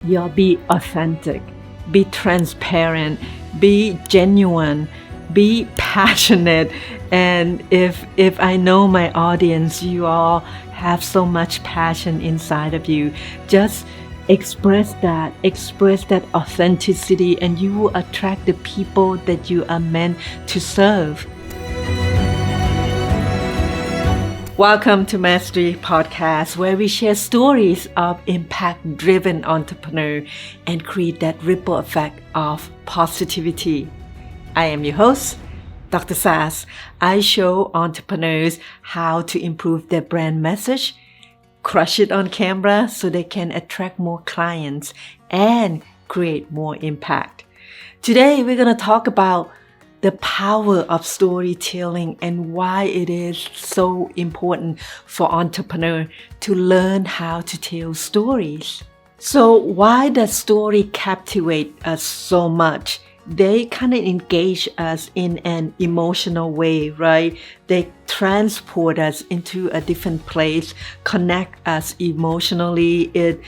Be authentic, be transparent, be genuine, be passionate. And if I know my audience, you all have so much passion inside of you, just express that authenticity, and you will attract the people that you are meant to serve. Welcome to Mastery Podcast, where we share stories of impact-driven entrepreneurs and create that ripple effect of positivity. I am your host, Dr.Sas. I show entrepreneurs how to improve their brand message, crush it on camera so they can attract more clients and create more impact. Today, we're going to talk about the power of storytelling and why it is so important for entrepreneurs to learn how to tell stories. So why does story captivate us so much? They kind of engage us in an emotional way, right? They transport us into a different place, connect us emotionally. It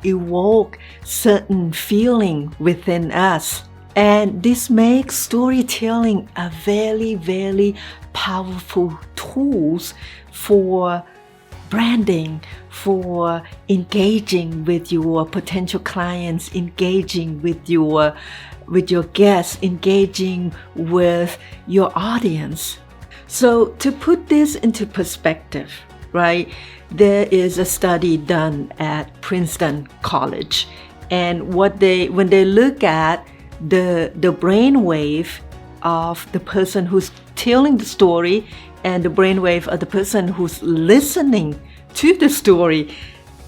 evokes certain feeling within us. And this makes storytelling a very, very powerful tools for branding, for engaging with your potential clients, engaging with your guests, engaging with your audience. So to put this into perspective, right, there is a study done at Princeton College, and when they look at the brainwave of the person who's telling the story and the brainwave of the person who's listening to the story,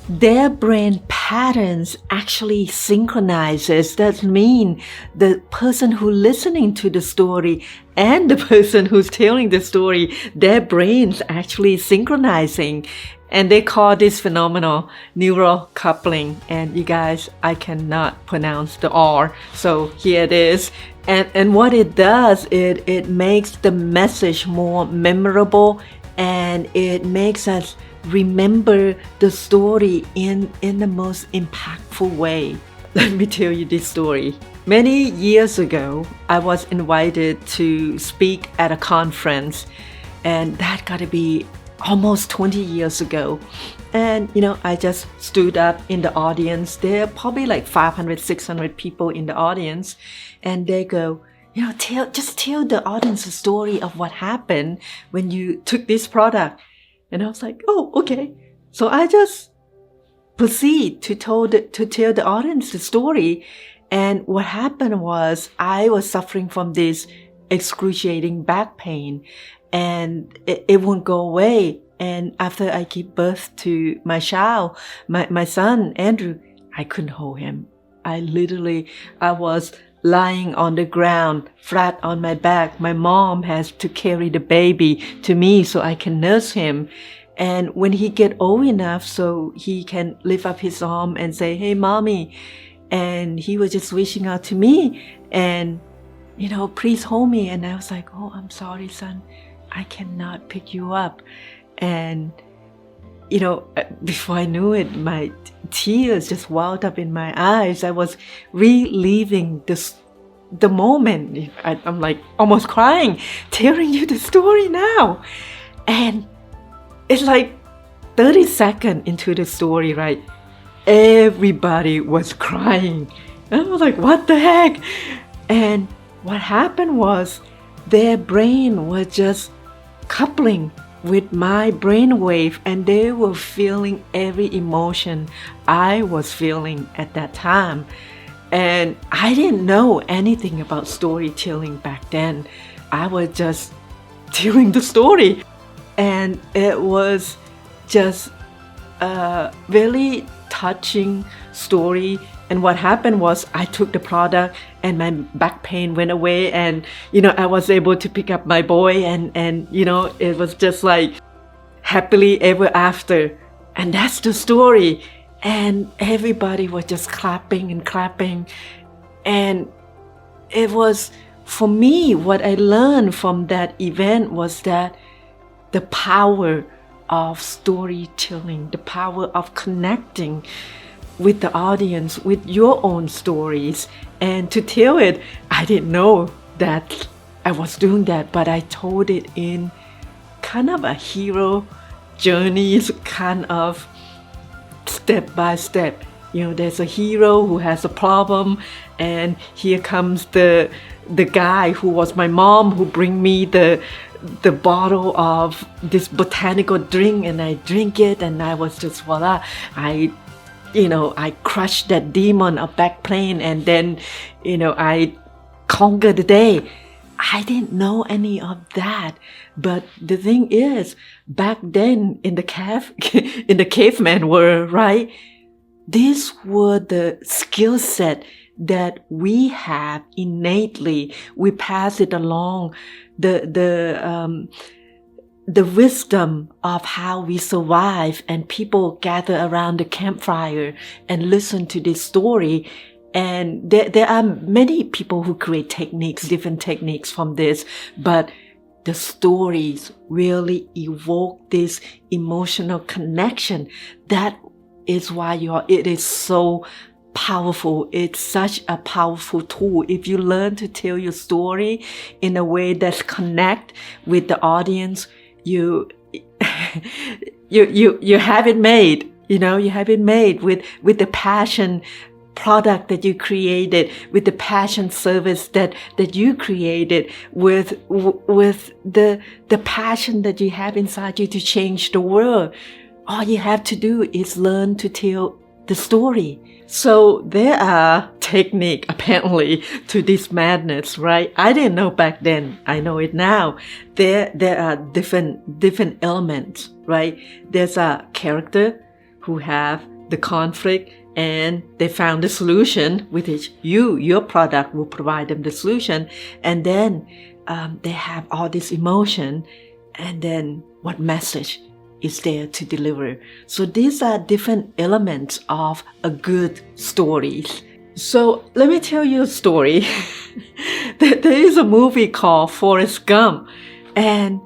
their brain patterns actually synchronizes. That means the person who's listening to the story and the person who's telling the story, their brains actually synchronizing. And they call this phenomenon neural coupling. And you guys, I cannot pronounce the R, so here it is. And what it does, it makes the message more memorable, and it makes us remember the story in the most impactful way. Let me tell you this story. Many years ago, I was invited to speak at a conference, and that got to be almost 20 years ago. And I just stood up in the audience. There are probably like 500, 600 people in the audience, and they go, just tell the audience a story of what happened when you took this product. And I was like, oh, okay. So I just proceed to tell the audience the story. And what happened was I was suffering from this excruciating back pain, and it won't go away. And after I gave birth to my child, my son, Andrew, I couldn't hold him. I was lying on the ground, flat on my back. My mom has to carry the baby to me so I can nurse him. And when he get old enough so he can lift up his arm and say, hey, mommy, and he was just reaching out to me and, please hold me. And I was like, oh, I'm sorry, son. I cannot pick you up. And, before I knew it, my tears just welled up in my eyes. I was reliving the moment. I'm like almost crying, telling you the story now. And it's like 30 seconds into the story, right? Everybody was crying. And I was like, what the heck? And what happened was their brain was just coupling with my brainwave, and they were feeling every emotion I was feeling at that time. And I didn't know anything about storytelling back then. I was just telling the story, and it was just a really touching story. And what happened was I took the product and my back pain went away, and I was able to pick up my boy, and it was just like happily ever after. And that's the story. And everybody was just clapping and clapping. And it was, for me, what I learned from that event was that the power of storytelling, the power of connecting with the audience with your own stories and to tell it. I didn't know that I was doing that, but I told it in kind of a hero journeys, kind of step by step. There's a hero who has a problem, and here comes the guy who was my mom, who bring me the bottle of this botanical drink, and I drink it, and I was just voila. I crushed that demon of back pain, and then I conquered the day. I didn't know any of that. But the thing is, back then in the caveman world, right? These were the skill set that we have innately. We pass it along. The wisdom of how we survive, and people gather around the campfire and listen to this story. And there are many people who create different techniques from this, but the stories really evoke this emotional connection. That is why it is so powerful. It's such a powerful tool. If you learn to tell your story in a way that connect with the audience, you have it made. You have it made with the passion product that you created, with the passion service that you created, with the passion that you have inside you to change the world. All you have to do is learn to tell the story. So there are technique apparently to this madness, right? I didn't know back then. I know it now. There are different elements, right? There's a character who have the conflict, and they found the solution, which your product will provide them the solution. And then they have all this emotion, and then what message is there to deliver. So these are different elements of a good story. So let me tell you a story. There is a movie called Forrest Gump, and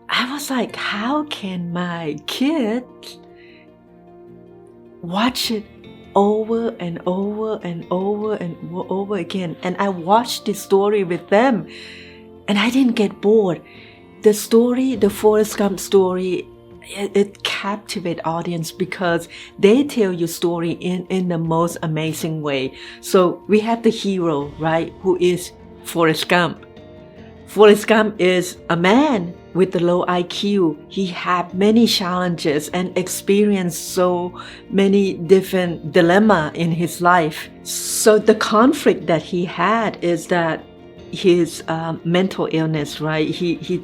I was like, how can my kids watch it over and over and over and over again? And I watched this story with them, and I didn't get bored. The story, the Forrest Gump story, it captivates audience because they tell your story in the most amazing way. So we have the hero, right, who is Forrest Gump. Forrest Gump is a man with a low IQ. He had many challenges and experienced so many different dilemmas in his life. So the conflict that he had is that his mental illness, right? He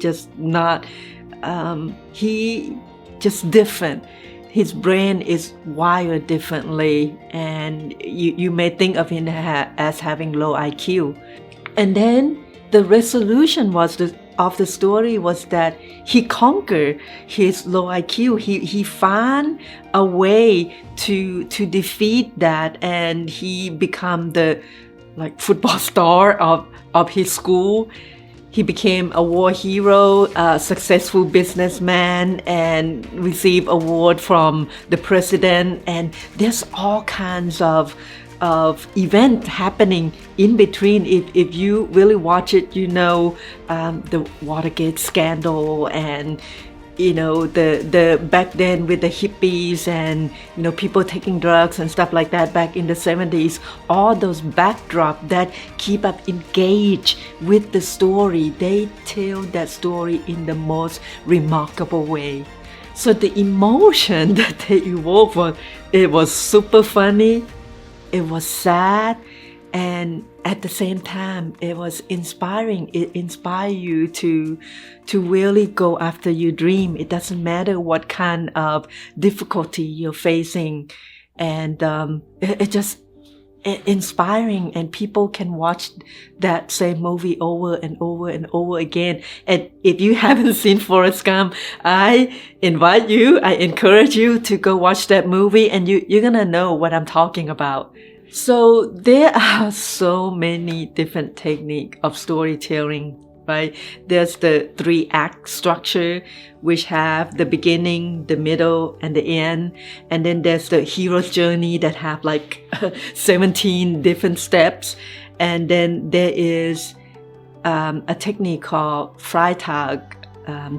just different. His brain is wired differently, and you may think of him as having low IQ. And then the resolution of the story was that he conquered his low IQ. He found a way to defeat that, and he become the football star of his school. He became a war hero, a successful businessman, and received award from the president. And there's all kinds of events happening in between. If you really watch it, the Watergate scandal, and the back then with the hippies and people taking drugs and stuff like that back in the 70s. All those backdrop that keep us engaged with the story. They tell that story in the most remarkable way. So the emotion that they evoke it was super funny, it was sad, and at the same time, it was inspiring. It inspired you to really go after your dream. It doesn't matter what kind of difficulty you're facing. And it just inspiring, and people can watch that same movie over and over and over again. And if you haven't seen Forrest Gump, I encourage you to go watch that movie, and you're gonna know what I'm talking about. So there are so many different techniques of storytelling. right? There's the 3-act structure, which have the beginning, the middle, and the end. And then there's the hero's journey that have like 17 different steps. And then there is a technique called Freitag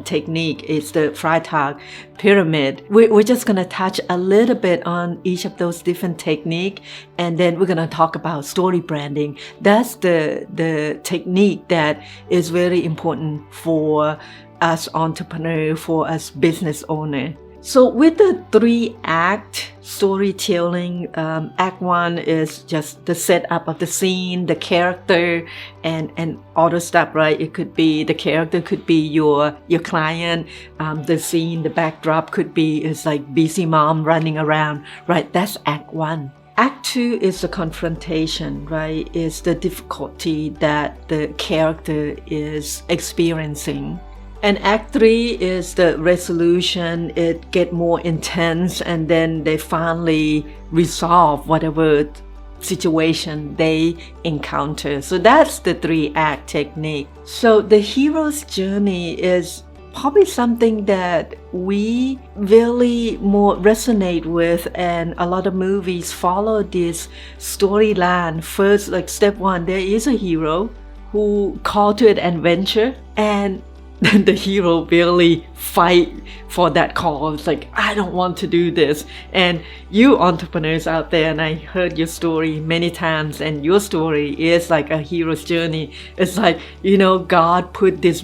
technique. It's the Freitag pyramid. We're just going to touch a little bit on each of those different techniques, and then we're going to talk about story branding. That's the technique that is very important for us entrepreneurs, for us business owners. So with the 3-act storytelling, act 1 is just the setup of the scene, the character, and all the stuff, right? It could be, the character could be your client, the scene, the backdrop could be, it's like busy mom running around, right? That's act 1. Act 2 is the confrontation, right? It's the difficulty that the character is experiencing. And act 3 is the resolution. It get more intense, and then they finally resolve whatever situation they encounter. So that's the 3-act technique. So the hero's journey is probably something that we really more resonate with, and a lot of movies follow this storyline. First, like step 1, there is a hero who called to an adventure, and then the hero really fight for that call. It's like, I don't want to do this. And you entrepreneurs out there, and I heard your story many times, and your story is like a hero's journey. It's like, God put this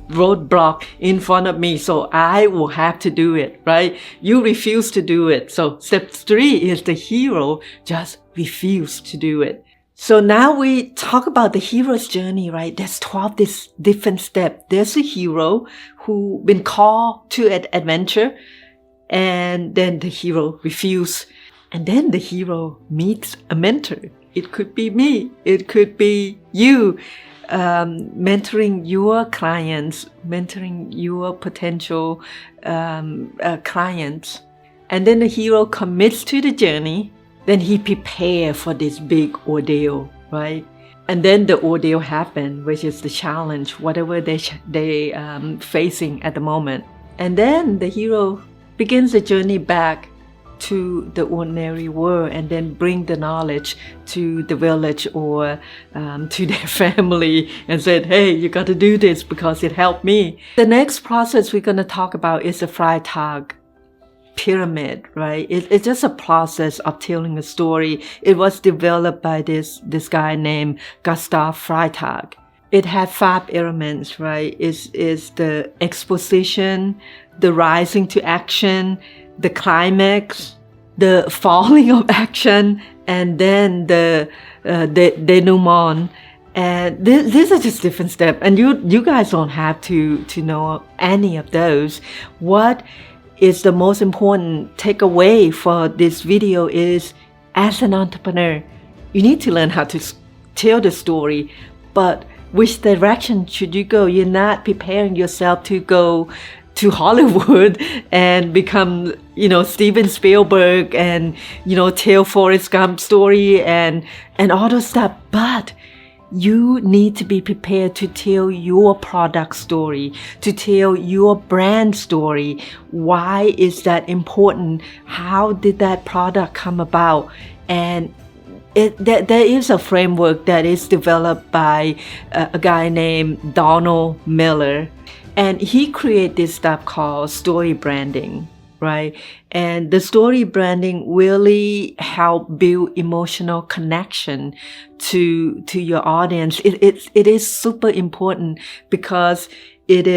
roadblock in front of me, so I will have to do it, right? You refuse to do it. So step 3 is the hero just refused to do it. So now we talk about the hero's journey, right? There's 12 different steps. There's a hero who been called to an adventure, and then the hero refused. And then the hero meets a mentor. It could be me. It could be you, mentoring your clients, mentoring your potential clients. And then the hero commits to the journey. Then he prepared for this big ordeal, right? And then the ordeal happened, which is the challenge, whatever they facing at the moment. And then the hero begins the journey back to the ordinary world, and then bring the knowledge to the village or to their family, and said, hey, you got to do this because it helped me. The next process we're going to talk about is the Freitag pyramid, right? It's just a process of telling a story. It was developed by this guy named Gustav Freitag. It had 5 elements, right? Is the exposition, the rising to action, the climax, the falling of action, and then the denouement. And these are just different steps. And you guys don't have to know any of those. What is the most important takeaway for this video is, as an entrepreneur, you need to learn how to tell the story, but which direction should you go? You're not preparing yourself to go to Hollywood and become, Steven Spielberg and, tell Forrest Gump story and all those stuff, but you need to be prepared to tell your product story, to tell your brand story. Why is that important? How did that product come about? And there is a framework that is developed by a guy named Donald Miller. And he created this stuff called story branding, right? And the story branding really help build emotional connection to your audience. It is super important because it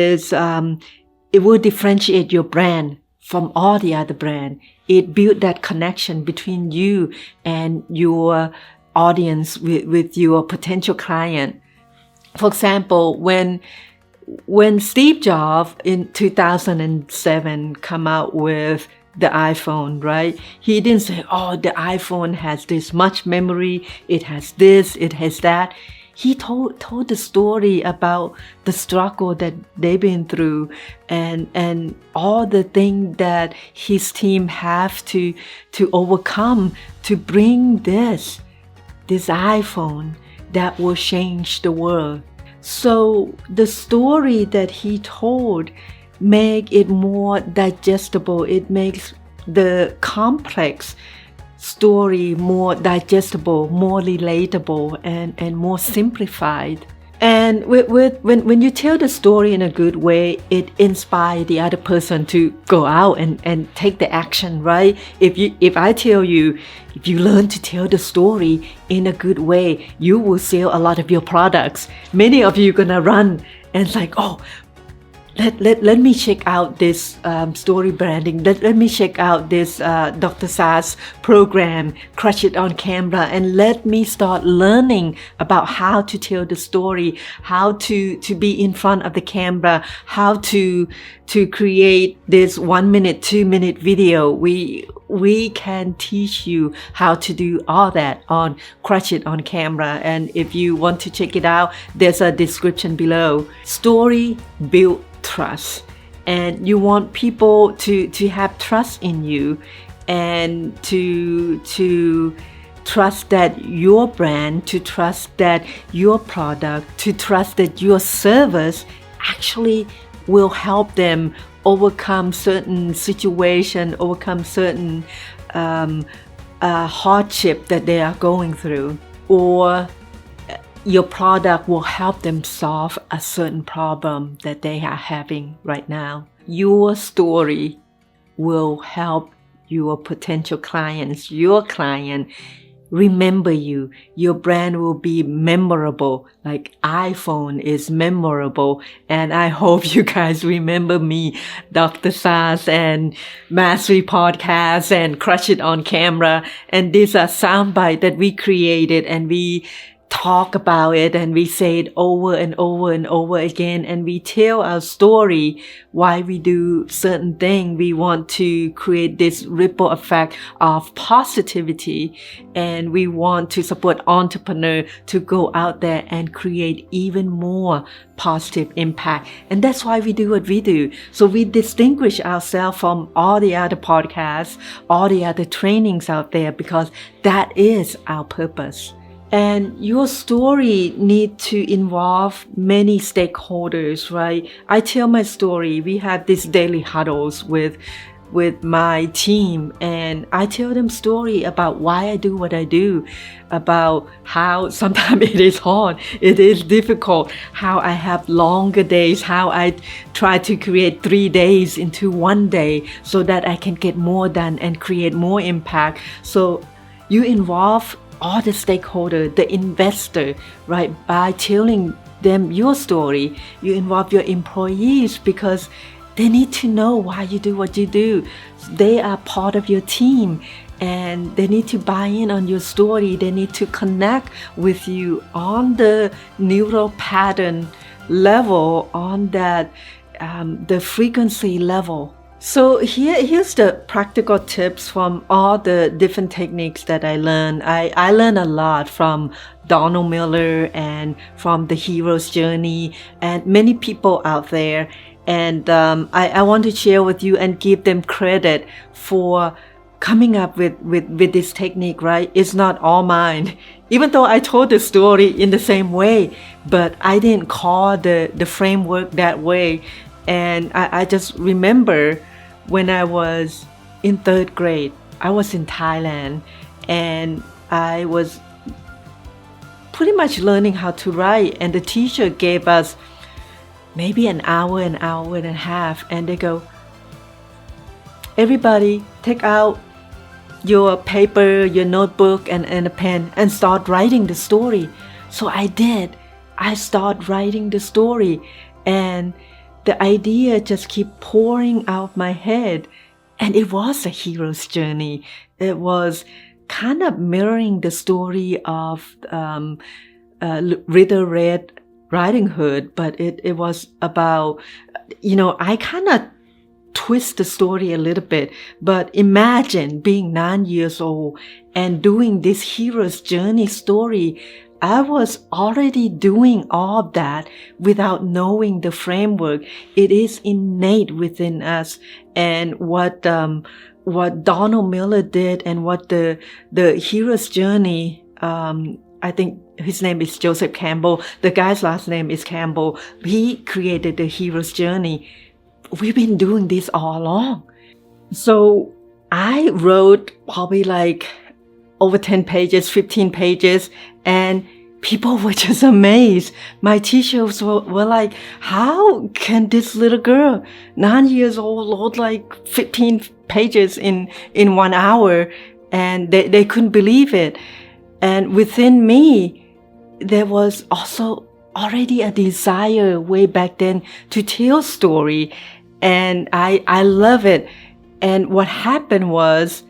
will differentiate your brand from all the other brand. It build that connection between you and your audience with your potential client. For example, when Steve Jobs in 2007 come out with the iPhone, right? He didn't say, oh, the iPhone has this much memory, it has this, it has that. He told the story about the struggle that they've been through and all the things that his team have to overcome to bring this iPhone that will change the world. So the story that he told make it more digestible. It makes the complex story more digestible, more relatable, and more simplified. And when you tell the story in a good way, it inspires the other person to go out and take the action, right? If I tell you, if you learn to tell the story in a good way, you will sell a lot of your products. Many of you are gonna run and it's like, oh, let me check out this story branding. Let me check out this Dr.Sas program, Crush It on Camera, and let me start learning about how to tell the story, how to be in front of the camera, how to create this 1 minute, 2 minute video. We can teach you how to do all that on Crush It on Camera. And if you want to check it out, there's a description below. Story build trust, and you want people to have trust in you and to trust that your brand, to trust that your product, to trust that your service actually will help them overcome certain situation, overcome certain hardship that they are going through, or your product will help them solve a certain problem that they are having right now. Your story will help your potential clients, your client, remember you. Your brand will be memorable, like iPhone is memorable. And I hope you guys remember me, Dr. Sas, and Mastery Podcast, and Crush It on Camera. And these are soundbites that we created, and we talk about it, and we say it over and over and over again, and we tell our story why we do certain thing. We want to create this ripple effect of positivity, and we want to support entrepreneurs to go out there and create even more positive impact. And that's why we do what we do. So we distinguish ourselves from all the other podcasts, all the other trainings out there, because that is our purpose. And your story need to involve many stakeholders, right? I tell my story. We have these daily huddles with my team, and I tell them story about why I do what I do, about how sometimes it is hard, it is difficult, how I have longer days, how I try to create 3 days into 1 day so that I can get more done and create more impact. So you involve all the stakeholder, the investor, right? By telling them your story, you involve your employees, because they need to know why you do what you do. They are part of your team, and they need to buy in on your story. They need to connect with you on the neural pattern level, on that the frequency level. So here's the practical tips from all the different techniques that I learned. I learned a lot from Donald Miller and from the Hero's Journey and many people out there. And I want to share with you and give them credit for coming up with this technique, right? It's not all mine. Even though I told the story in the same way, but I didn't call the framework that way. And I just remember when I was in 3rd grade, I was in Thailand, and I was pretty much learning how to write, and the teacher gave us maybe an hour and a half, and they go, everybody take out your paper, your notebook, and a pen and start writing the story. So I did. I started writing the story, and the idea just keep pouring out my head. And it was a hero's journey. It was kind of mirroring the story of Little Red Riding Hood, but it was about, I kind of twist the story a little bit. But imagine being 9 years old and doing this hero's journey story. I was already doing all that without knowing the framework. It is innate within us. And what Donald Miller did, and what the hero's journey I think his name is Joseph Campbell. The guy's last name is Campbell. He created the hero's journey. We've been doing this all along. So I wrote probably like over 10 pages, 15 pages, and people were just amazed. My teachers were like, how can this little girl, 9 years old, load like 15 pages in 1 hour? And they couldn't believe it. And within me, there was also already a desire way back then to tell story. And I love it. And what happened was,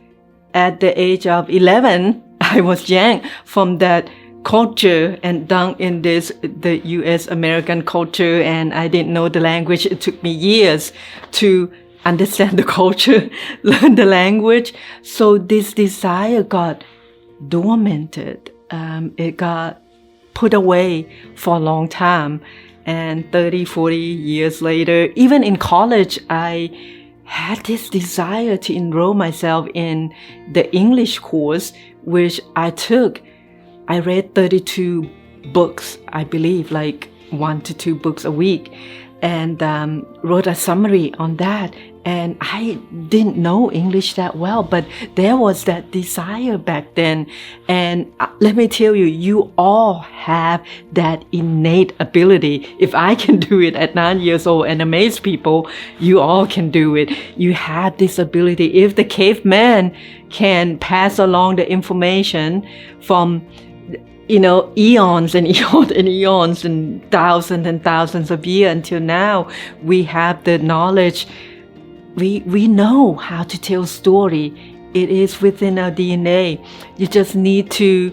at the age of 11, I was yanked from that culture and dunked in the US American culture, and I didn't know the language. It took me years to understand the culture, learn the language. So this desire got dormanted. It got put away for a long time. And 30, 40 years later, even in college, I had this desire to enroll myself in the English course, which I took. I read 32 books, I believe, like 1 to 2 books a week, and wrote a summary on that. And I didn't know English that well, but there was that desire back then. And let me tell you, you all have that innate ability. If I can do it at 9 years old and amaze people, you all can do it. You have this ability. If the caveman can pass along the information from eons and eons and eons and thousands of years until now, we have the knowledge. We know how to tell story. It is within our DNA. You just need to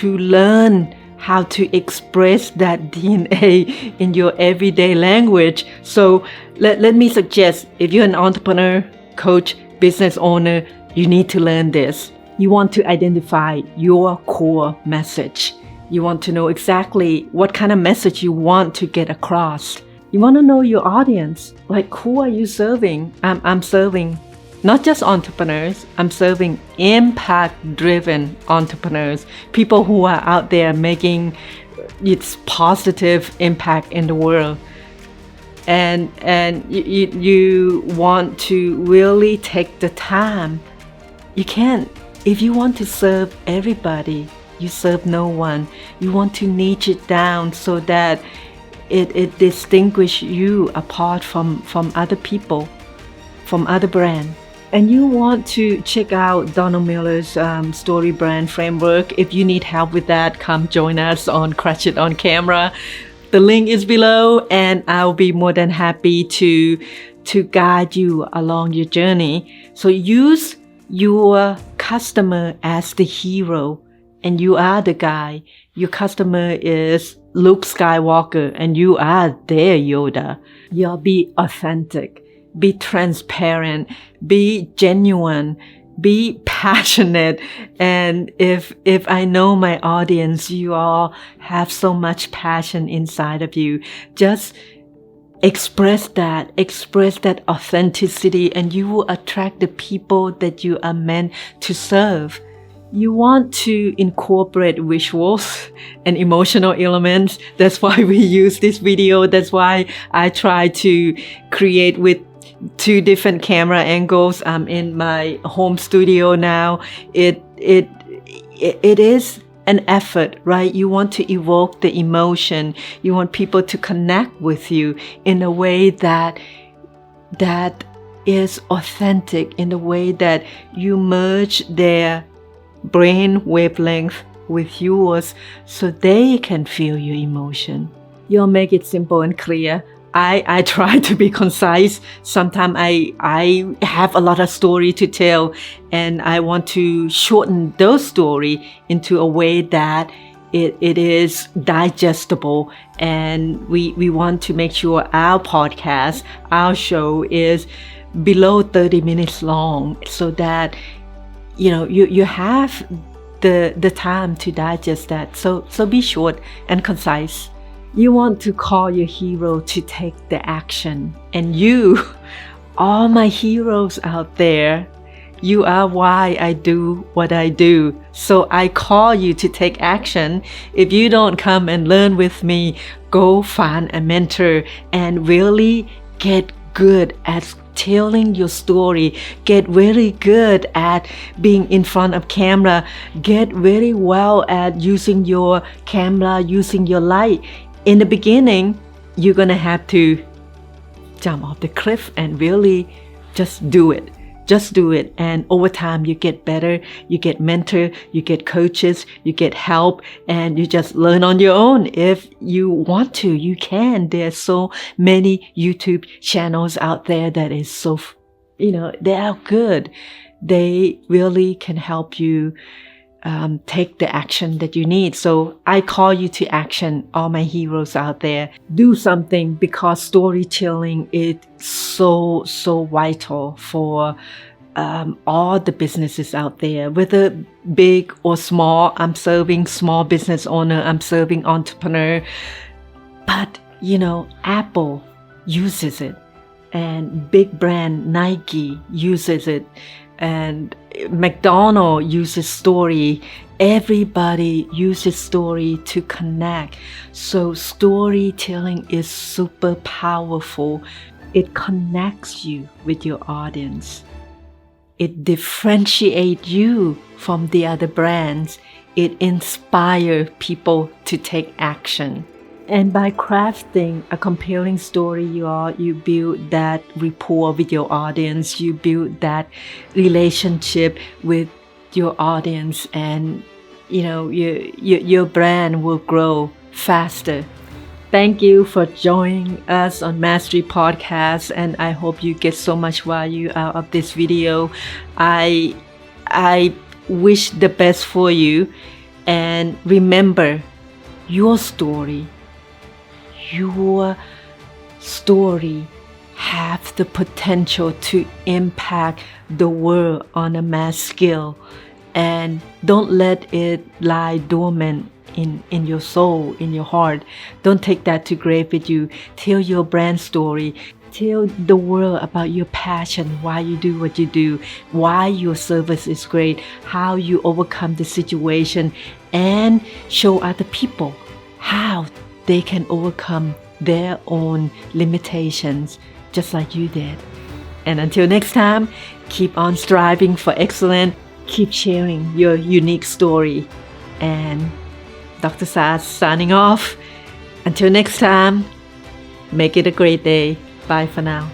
learn how to express that DNA in your everyday language. So let me suggest, if you're an entrepreneur, coach, business owner, you need to learn this. You want to identify your core message. You want to know exactly what kind of message you want to get across. You want to know your audience. Like, who are you serving? I'm serving not just entrepreneurs. I'm serving impact-driven entrepreneurs. People who are out there making its positive impact in the world. And you want to really take the time. You can't. If you want to serve everybody, you serve no one. You want to niche it down so that it distinguishes you apart from other people, from other brands. And you want to check out Donald Miller's story brand framework. If you need help with that, come join us on Crush It on Camera. The link is below, and I'll be more than happy to guide you along your journey. So use your customer as the hero, and you are the guy. Your customer is Luke Skywalker, and you are their Yoda. You'll be authentic, be transparent, be genuine, be passionate. And if I know my audience, you all have so much passion inside of you. Just express that authenticity, and you will attract the people that you are meant to serve. You want to incorporate visuals and emotional elements. That's why we use this video. That's why I try to create with 2 different camera angles. I'm in my home studio now. It is an effort, right? You want to evoke the emotion. You want people to connect with you in a way that is authentic, in a way that you merge their brain wavelength with yours so they can feel your emotion. You'll make it simple and clear. I try to be concise. Sometimes I have a lot of story to tell, and I want to shorten those story into a way that it is digestible. And we want to make sure our podcast, our show is below 30 minutes long, so that you have the time to digest that. So be short and concise. You want to call your hero to take the action. And you, all my heroes out there, You are why I do what I do. So I call you to take action. If you don't come and learn with me, go find a mentor and really get good at telling your story. Get very good at being in front of camera. Get very well at using your camera, using your light. In the beginning, you're gonna have to jump off the cliff and really just do it. Just do it. And over time, you get better, you get mentor, you get coaches, you get help, and you just learn on your own. If you want to, you can. There's so many YouTube channels out there that is so, they are good. They really can help you take the action that you need. So I call you to action, all my heroes out there. Do something, because storytelling is so vital for all the businesses out there, whether big or small. I'm serving small business owner, I'm serving entrepreneur. But, Apple uses it, and big brand Nike uses it, and McDonald's uses story. Everybody uses story to connect. So storytelling is super powerful. It connects you with your audience. It differentiates you from the other brands. It inspires people to take action. And by crafting a compelling story, you build that rapport with your audience. You build that relationship with your audience, and your brand will grow faster. Thank you for joining us on Mastery Podcast, and I hope you get so much value out of this video. I wish the best for you, and remember, your story have the potential to impact the world on a mass scale, and don't let it lie dormant in your soul, in your heart. Don't take that to grave with you. Tell your brand story. Tell the world about your passion, why you do what you do, why your service is great, how you overcome the situation, and show other people how they can overcome their own limitations, just like you did. And until next time, keep on striving for excellence. Keep sharing your unique story. And Dr. Sas signing off. Until next time, make it a great day. Bye for now.